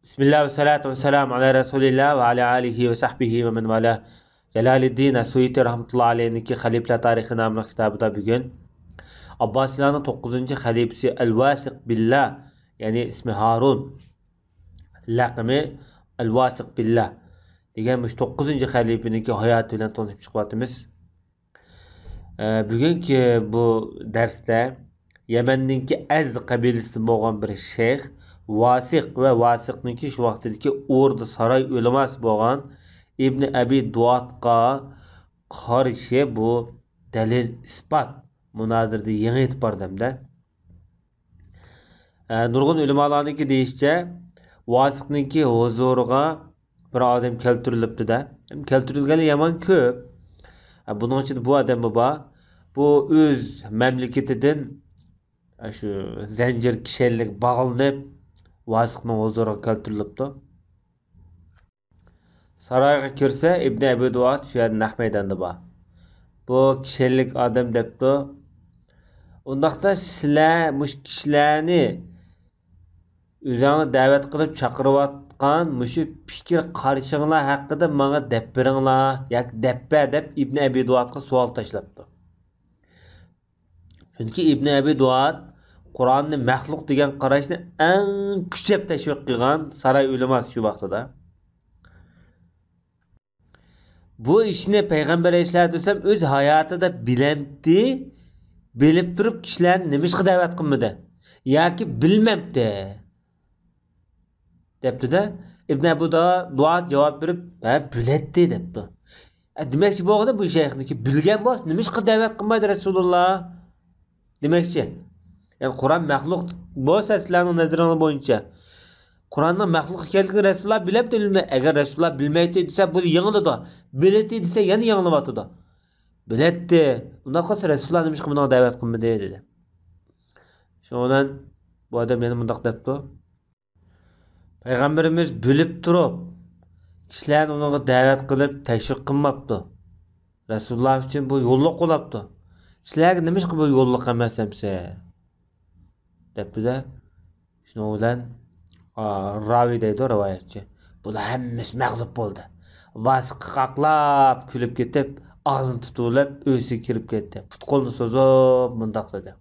Bismillah ve salatu ve selamu ala Resulillah ve ala alihi ve sahbihi ve men vala. Celaleddin As-Suyuti rahmetullahi aleyh'ninki Halifler Tarihi namlı kitabıda bugün Abbasilerin 9. halifesi El-Vasık Billah, yani ismi Harun, lakımı El-Vasık Billah degenmiş 9. halifeninki hayatı bilen tanışıp çıkvatımız. Bugünkü bu derste Yemen'ninki Ezd kabilesi boğan bir şeyh Vasık ve Vasık'ninki şu vaxtdaki ordu saray ölümas boğan İbn Abi Duatqa karşı bu delil ispat münazirde yeni etip demde. Nurgun ölümalarınki deyişçe Vasık'ninki huzuruğa bir adam keltirilipti de. Keltirilgeni yaman köp. Bunun için bu adam baba bu öz memleketinden şu zincir kişilik bağlanıp Vasık'nın huzuruğa keltirilipti. Sarayga kirse İbn Abi Duat şu yerden Ahmeydan'da ba. Bu kişilik adam depti. Ondaqda sizler muş kişilerini üzerine davet kılıp çakırıvatkan muşu fikir karşыңlar hakkında bana dep beringlar yak deppe dep İbn Abi Duat'a sual taşlaptı. Çünkü İbn Abi Duat Kur'an'ın mahluk degan qarashni en küçük teşvik qilgan saray uleması şu vaqtida. Bu işini Peygamber Aleyhisselatü öz hayatida bilemdi, bilip durup kişilerini nimişqa davet qilmadi yoki bilmemdi depti de İbn Abi Duat cevap verip biletdi depti. Demekçi bu bu şeyhniki bilgen bo'lsa nimişqa davet qilmaydi Rasulullah demekçi. Yani Kur'an mahluk bo'lsa sizlarning nazaringiz bo'yicha Kur'an'ın mahluk ekanligini Resulullah bilip de bilmey. Eğer Resulullah bilmeydi dese bu yanılıdı. Biletti dese yani yanılıvatıdı. Biletti. Bundan sonra Resulullah demiş ki buna davet kılma dedi. Şundan bu adam yani mundaq depti. Peygamberimiz bilip durup kişilerin ona davet kılıp teşvik kılmaptı. Resulullah için bu yolluk olaptı. Sizlerge demiş ki bu yolluk emas emse. Depti de şundan ravi deydi o rivayetçi. Bular hemmesi mağlup oldu. Vasık qaqlab külüp ketip ağzını tutulap öysü kirip ketdi. Put kolunu sozup mundaq dedi.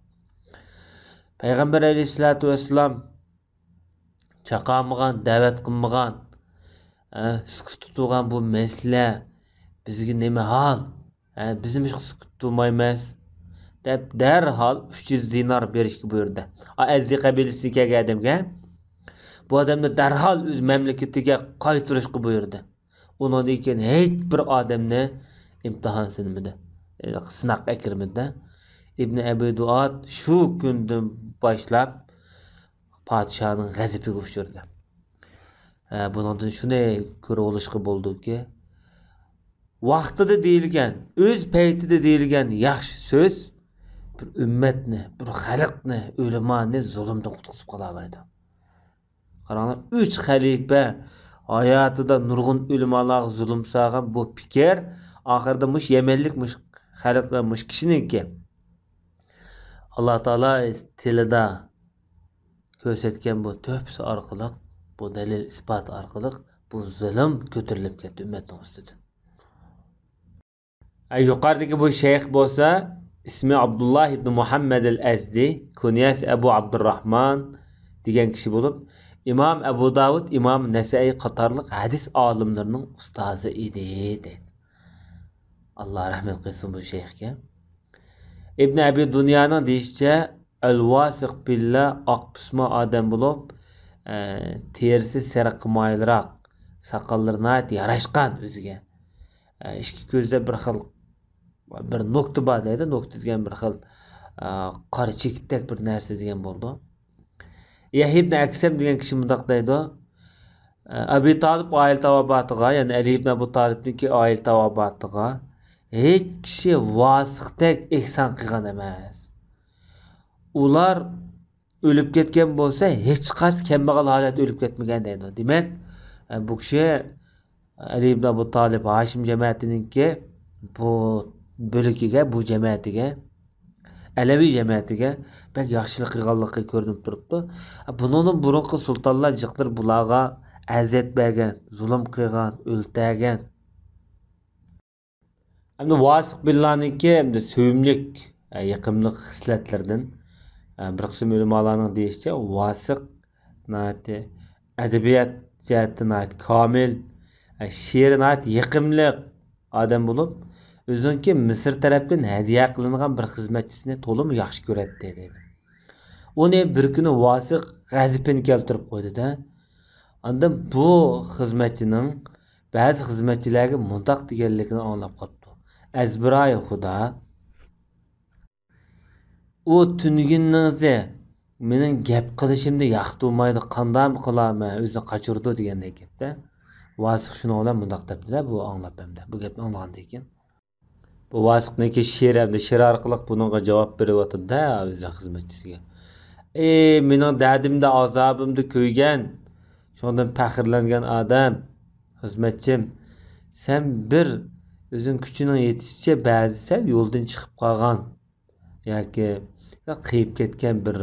Peygamber Aleyhissalatu vesselam çaqamıgan, davet qilmagan, sukut tutugan bu mesele bizge neme hal? Bizim hiç sukut tutmaymiz. Dep derhal 300 dinar berishga buyurdi. Ezdi qabilasiga adamga bu adamni derhal öz memleketiga qaytirishga buyurdi. Ondan keyin hech bir adamni imtihon sinmadi. Sınaqqa kirmadi. İbn Abi Duat şu kundan boshlab podshohning g'azabiga uchirdi. Bundan shuni ko'rib olishga bo'ldiki, vaqtida deyilgan, o'z paytida deyilgan yaxshi so'z bir ummatni, bir xalqni, ulamoni zulmdan qutqizib qola oladi. Qaranglar 3 xalifa hayatida nurg'un ulamalarga zulm sağan bu fikir oxirida mush yemenlik mush xalq mush kishiniki Alloh taolo tilida ko'rsatgan bu töhfasi orqali bu dalil isbot orqali bu zulm ko'tarilib ketdi ummatning ustidan. Yuqoridagi bu shayx bo'lsa ismi Abdullah ibn Muhammad al-Azdi, kunyasi Abu Abdurrahman degan kishi bo'lib İmam Ebu Davud, İmam Nesai qatarlıq hadis alimlerinin ustazı idi dedi. Allah rahmet kılsın bu şeyhke. İbn Abi Dunya'nın deyişçe El-Vasık Billah akpısma adam bulup terisi sarıqmaylırak sakallarına yaraşkan özüge. İşki gözde bir xil bir nokta var deydi. Nokta degan bir xil qora chekitdek bir narsa degan bo'ldi. Yahya ibn Aksam degan kishi mundaq deydi. Abi Talib oila tavobatiga, ya'ni Ali ibn Abu Talibniki oila tavobatiga hech kishi Vosiqdek ehson qilgan emas. Ular o'lib ketgan bo'lsa, hech qaysi kambag'al holatda o'lib ketmagan deydi. Demak, bu kishi Ali ibn Abu Talib Hashim jamoatininki bu bo'likiga, bu jamoatiga Alevi cemiyetiga pek yaxshilik qilganligi ko'rinib turibdi. Bunun burunqi sultonlar jiqdir bularga aziyat bergan, zulm qilgan, o'ltirgan. Endi Vosiq Billaniki endi sevimlik, yaqimlik xislatlardan bir qism ulamolarning deyishicha Vosiq adabiyot jihatdan komil, she'ri yaqimliq odam bo'lib, o'ziniki Misr tarafdan hadiya qilingan bir xizmatchisini to'liq yaxshi ko'radi dedi. Uni bir kuni Vosiq g'azabini keltirib qo'ydi-da. Anda bu xizmatchining ba'zi xizmatchilarga mundoq deganligini anglab qolibdi. Azbiroy xudo, u tunginingizda mening gap qilishimni yoqtirmaydi, qanday qilaman, o'zi qochirdi degandek gapda. Vosiq shuni bilan mundoq debdi-da, bu anglab hamda. Bu gapni anglagandan keyin bu Vosiqniki she'r orqali buningga javob beryotdi-da o'zi xizmatchisiga. Mening dardimda, azobimda ko'ygan, shundan faxrlangan odam, xizmatchim, sen bir o'zing kuchining yetishicha ba'zi sal yo'ldan chiqib qolgan yoki qiyib ketgan bir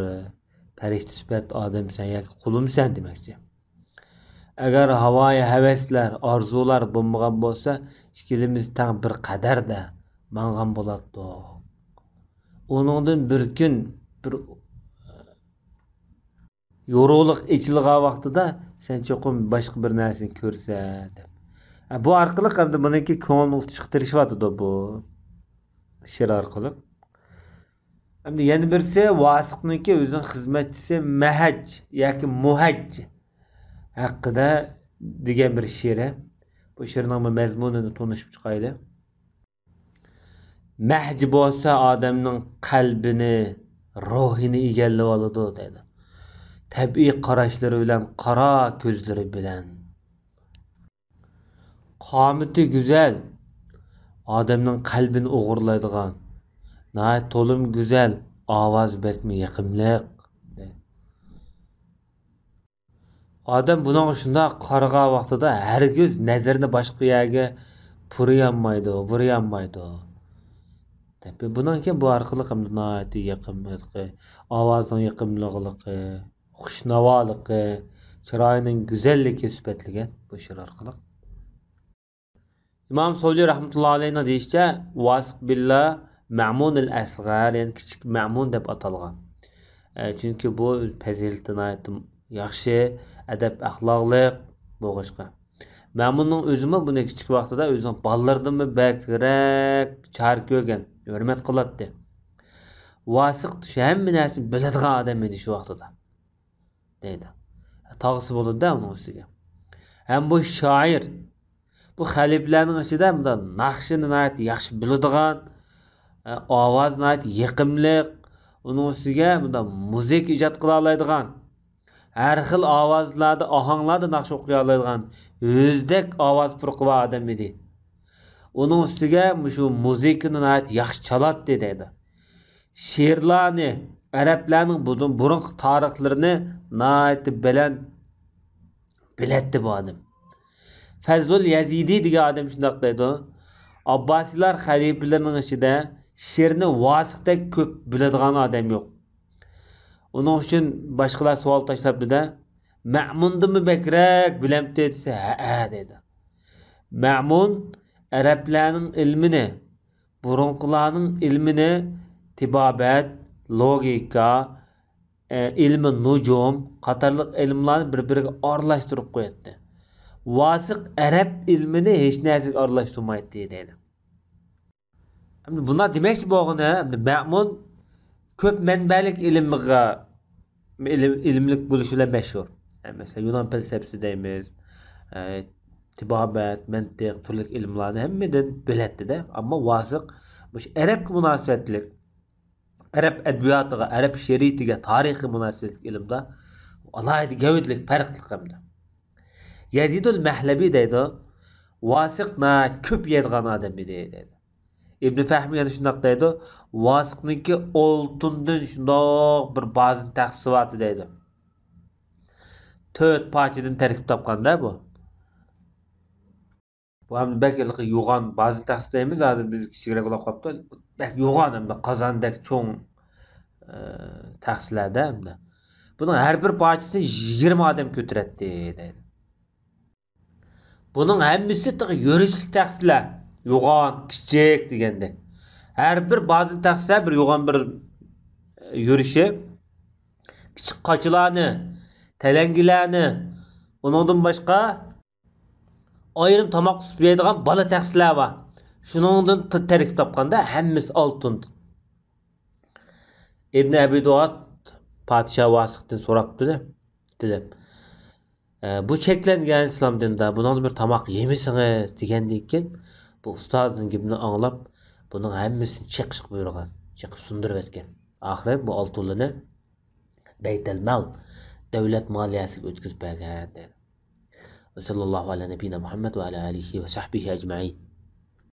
farishta sifat odamsan yoki qulumsan demoqchi. Agar havoyi havaslar, orzular bo'lmagan bo'lsa, ikkilimiz tang bir qadarda mangan bo'ladi. Onundan bir kun bir yorug'liq ichilgan vaqtida sen cho'qim boshqa bir narsani ko'rsa deb. Bu orqali hamda buniki ko'ngilni chiqtirishyapti bu she'r orqali. Hamda yana birisi Vosiqniki o'zining xizmatchisi Mahaj yoki Muhaj haqida degan bir she'ri. Bu she'rning mazmunini tunishib chiqayli. Mahj bo'lsa odamning qalbini, ruhini egallab oladi dedi. Tabiiy qarashlari bilan, qora ko'zlari bilan. Qomati go'zal, odamning qalbini o'g'irlaydigan. Nəhayət to'lim go'zal, ovoz bekmi yaqimliq. Odam buning shunday qaragan vaqtida hargiz nazarini boshqa yerga burayolmaydi. Tabii bundan keyin bu orqali ham nəhayət yaqimligi, ovozning yaqimligi, xushnavoligi, chiroyining go'zalligi sifatlagan bu she'r orqali. İmam Sovli rahmetullohi alayhi deyishicha, Vosiq billah Ma'mun al-Asg'ar, yani kichik Ma'mun deb atalgan. Chunki bu fazilatli, yaxshi, adab axloqliq bo'lg'ishqa. Ma'munning o'zimi buni kichik vaqtida o'zining ballardan bakrak char ko'rgan, hurmat qiladi. Vosiq hamma narsani biladigan odam edi shu vaqtida. Deydi. Tog'isi bo'ldi-da uning ustiga. Ham bu shoir, bu xaliflarning ichida bunday naqshini yaxshi biladigan, ovoz yaqimliq, uning ustiga bunday muzik ijod qila oladigan, har xil ovozlarda, ohanglarda naqsh o'qiy oladigan, o'zdek ovoz purqiva odam edi. Uning ustiga shu muzikani yaxshi chaladi deydi. She'rlarni, arablarning burungi tarixlarini bilan biladi bu odam. Fazlul Yazidi degan odam shunday deydi. Abbasiylar xalifalarining ichida she'rni Vosiqdek ko'p biladigan odam yo'q. Uning uchun boshqalar savol tashlabdi-da, Ma'mundimi bakrak bilamdi desa, ha dedi. Ma'mun arablarning ilmini, burunqilarning ilmini, tibobat, logika, ilmi nujum qatorliq ilmlarni bir-biriga aralashtirib qo'yadi. Vosiq arab ilmini hech narsaga aralashtirmaydi deydi. Bunlar demakchi bo'lg'ini, Ma'mun ko'p manbalik ilmlik bo'lishi bilan mashhur. Masalan, Yunon falsafasi deymiz, tibobat, mantiq, turli ilmlarni hammadan biladi-da. Ammo Vosiq bu arabga munosabatli, arab adabiyotiga, arab she'riyatiga, tarixiy munosabatli ilmda alohida gavdalik, farqli qildi. Yazidul Mahlabi deydi, Vosiq ko'p yeydigan odam edi deydi. İbn Fahmi yana shunday deydi, Vosiqniki oltindan shundoq bir ba'zi taqsivati deydi. 4 parchadan tarkib topganda bu. Bu ham bakiliqi yo'g'on ba'zi taqsi deymiz, hozir biz kichikroq bo'lib qolibdi. Bak yo'g'on ham qozondek cho'ng taqsilarda hamda. Buning har bir parchasini 20 odam ko'taradi deydi. Bunun hemmisi yürüşlük taksiler. Yoğan, kichik degende. Her bir bazı taksiler bir yoğan bir yürüşü. Kichik qaçılarni, telengilarni, onundan başka ayırım tamak tutmaydigan bala taksiler var. Şunundan terkib topganda hemmisi altın. İbn Abi Duat Padişah Vasık'tan soraptı dedi. Bu çeklengen İslam dininde bunun bir tamak yemisiniz degendeyken bu ustazdın gibini anlap bunun hemmisini çıkışık buyurgan. Çıkıp sundurup etken. Ahire bu altınını Beytel Mal devlet maliyesi ötküzüp bergen dedi. Ve sallallahu ala nebine Muhammed ve ala alihi ve sahbihi ecma'in.